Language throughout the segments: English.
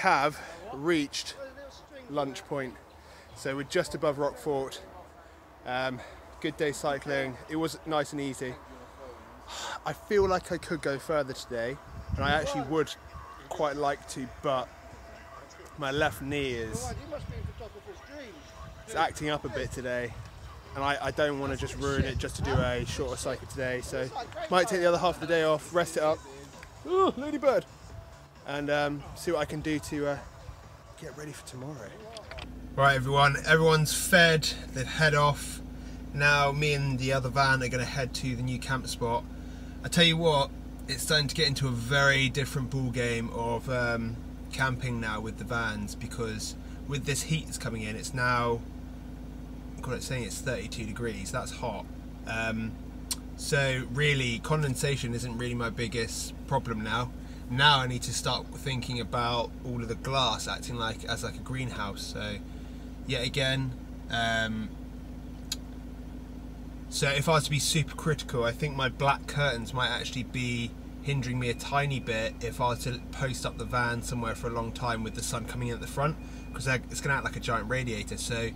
have reached lunch point, so we're just above Rockfort. Good day cycling. It was nice and easy. I feel like I could go further today, and I actually would quite like to, but my left knee is acting up a bit today, and I don't want to just ruin it just to do a shorter cycle today, so might take the other half of the day off, rest it up, ooh, ladybird, and see what I can do to get ready for tomorrow. Right everyone, everyone's fed, they've head off. Now me and the other van are going to head to the new camp spot. I tell you what, it's starting to get into a very different ball game of camping now with the vans, because with this heat that's coming in, it's now, God, it's saying it's 32 degrees, that's hot. So really condensation isn't really my biggest problem now. Now I need to start thinking about all of the glass acting as like a greenhouse. So yet again, so if I was to be super critical, I think my black curtains might actually be hindering me a tiny bit if I was to post up the van somewhere for a long time with the sun coming in at the front, because it's going to act like a giant radiator. So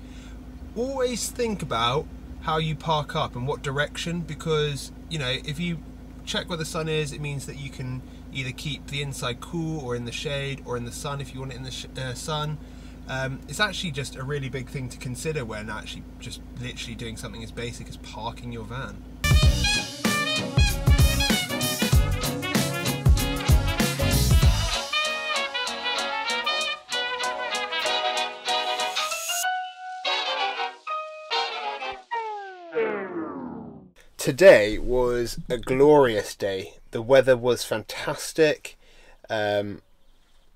always think about how you park up and what direction, because, you know, if you check where the sun is, it means that you can either keep the inside cool or in the shade, or in the sun if you want it in the sun. It's actually just a really big thing to consider when actually just literally doing something as basic as parking your van. Today was a glorious day. The weather was fantastic. It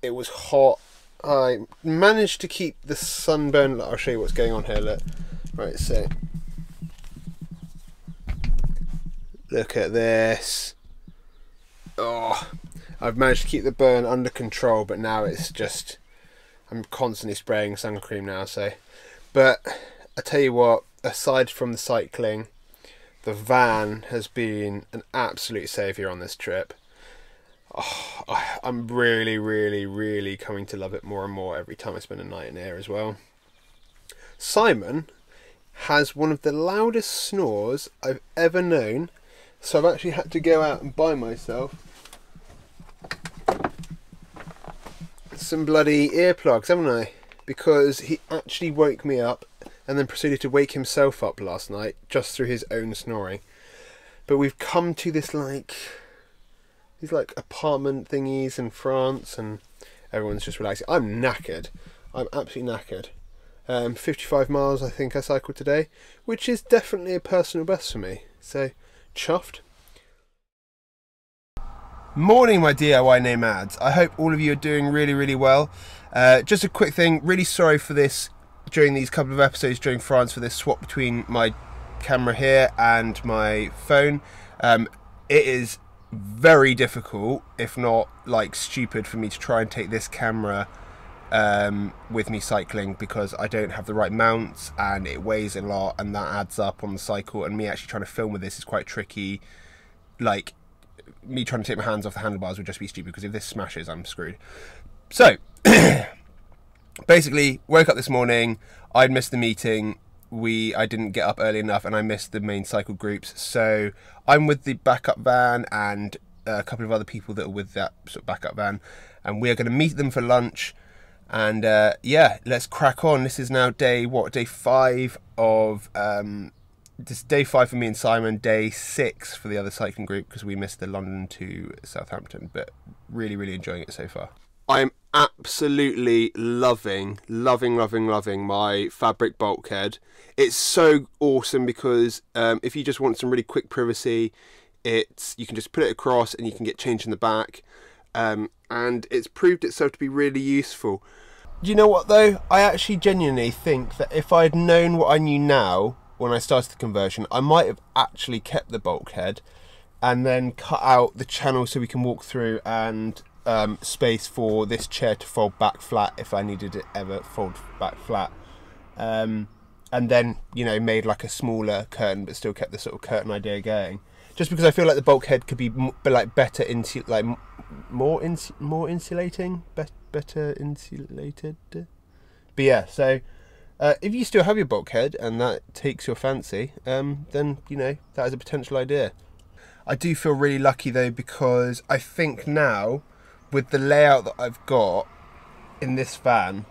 was hot. I managed to keep the sunburn. I'll show you what's going on here. Look, right. So look at this. Oh, I've managed to keep the burn under control, but now it's just, I'm constantly spraying sun cream now. So, but I tell you what, aside from the cycling, the van has been an absolute saviour on this trip. Oh, I'm really coming to love it more and more every time I spend a night in here as well. Simon has one of the loudest snores I've ever known, so I've actually had to go out and buy myself some bloody earplugs, haven't I? Because he actually woke me up and then proceeded to wake himself up last night just through his own snoring. But we've come to this these apartment thingies in France, and everyone's just relaxing. I'm knackered. I'm absolutely knackered. 55 miles I think I cycled today, which is definitely a personal best for me. So, chuffed. Morning my DIY nomads. I hope all of you are doing really well. Just a quick thing, really sorry for this during these couple of episodes during France, for this swap between my camera here and my phone. It is very difficult, if not like stupid, for me to try and take this camera with me cycling, because I don't have the right mounts and it weighs a lot, and that adds up on the cycle, and me actually trying to film with this is quite tricky. Like, me trying to take my hands off the handlebars would just be stupid, because if this smashes, I'm screwed. So basically, woke up this morning, I'd missed the meeting, I didn't get up early enough, and I missed the main cycle groups, so I'm with the backup van and a couple of other people that are with that sort of backup van, and we are going to meet them for lunch. And yeah, let's crack on. This is now day 5 of this is day 5 for me and Simon, day 6 for the other cycling group, because we missed the London to Southampton, but really enjoying it so far. I'm absolutely loving my fabric bulkhead. It's so awesome because if you just want some really quick privacy, you can just put it across and you can get changed in the back, and it's proved itself to be really useful. Do you know what though? I actually genuinely think that if I'd known what I knew now when I started the conversion, I might have actually kept the bulkhead and then cut out the channel so we can walk through, and space for this chair to fold back flat if I needed it ever fold back flat, and then, you know, made like a smaller curtain but still kept the sort of curtain idea going, just because I feel like the bulkhead could be like better into like more insulating, better insulated. But yeah, so if you still have your bulkhead and that takes your fancy, then you know that is a potential idea. I do feel really lucky though, because I think now with the layout that I've got in this van,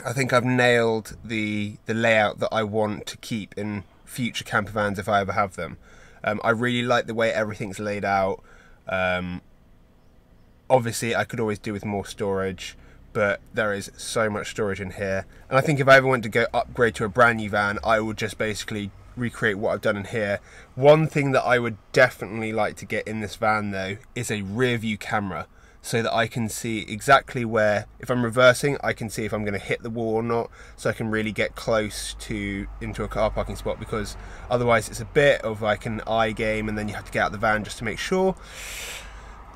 I think I've nailed the layout that I want to keep in future camper vans if I ever have them. I really like the way everything's laid out. Obviously I could always do with more storage, but there is so much storage in here, and I think if I ever went to go upgrade to a brand new van, I would just basically recreate what I've done in here. One thing that I would definitely like to get in this van though is a rear view camera, so that I can see exactly where, if I'm reversing, I can see if I'm going to hit the wall or not, so I can really get close into a car parking spot, because otherwise it's a bit of like an eye game and then you have to get out the van just to make sure.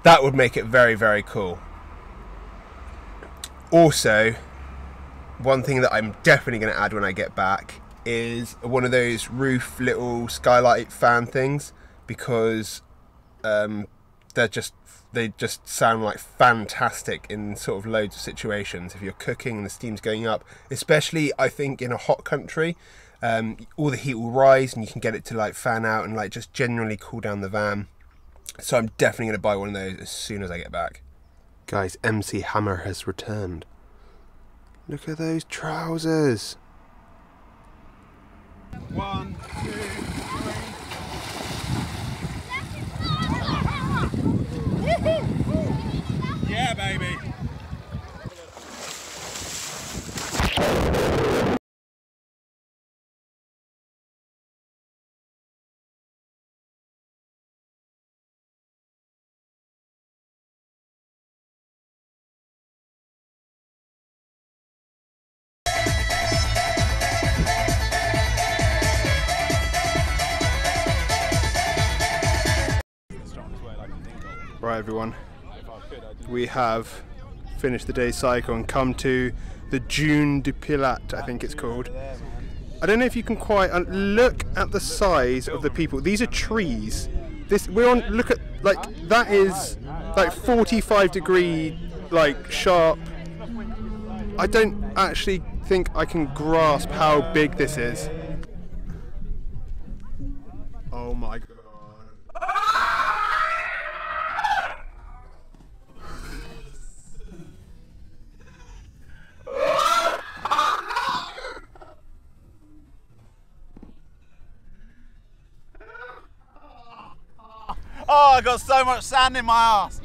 That would make it very, very cool. Also, one thing that I'm definitely going to add when I get back is one of those roof little skylight fan things, because they just sound like fantastic in sort of loads of situations. If you're cooking and the steam's going up, especially I think in a hot country, all the heat will rise and you can get it to like fan out and like just generally cool down the van. So I'm definitely going to buy one of those as soon as I get back. Guys, MC Hammer has returned. Look at those trousers. 1, 2, 3. Yeah, baby. Right everyone, we have finished the day's cycle and come to the Dune du Pilat, I think it's called. I don't know if you can quite look at the size of the people. These are trees. We're on, look at, like, that is like 45-degree, like, sharp. I don't actually think I can grasp how big this is. Oh my god. Oh, I got so much sand in my ass.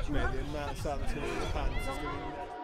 Mate, the amount of sand that's going to be in his pants is going to be...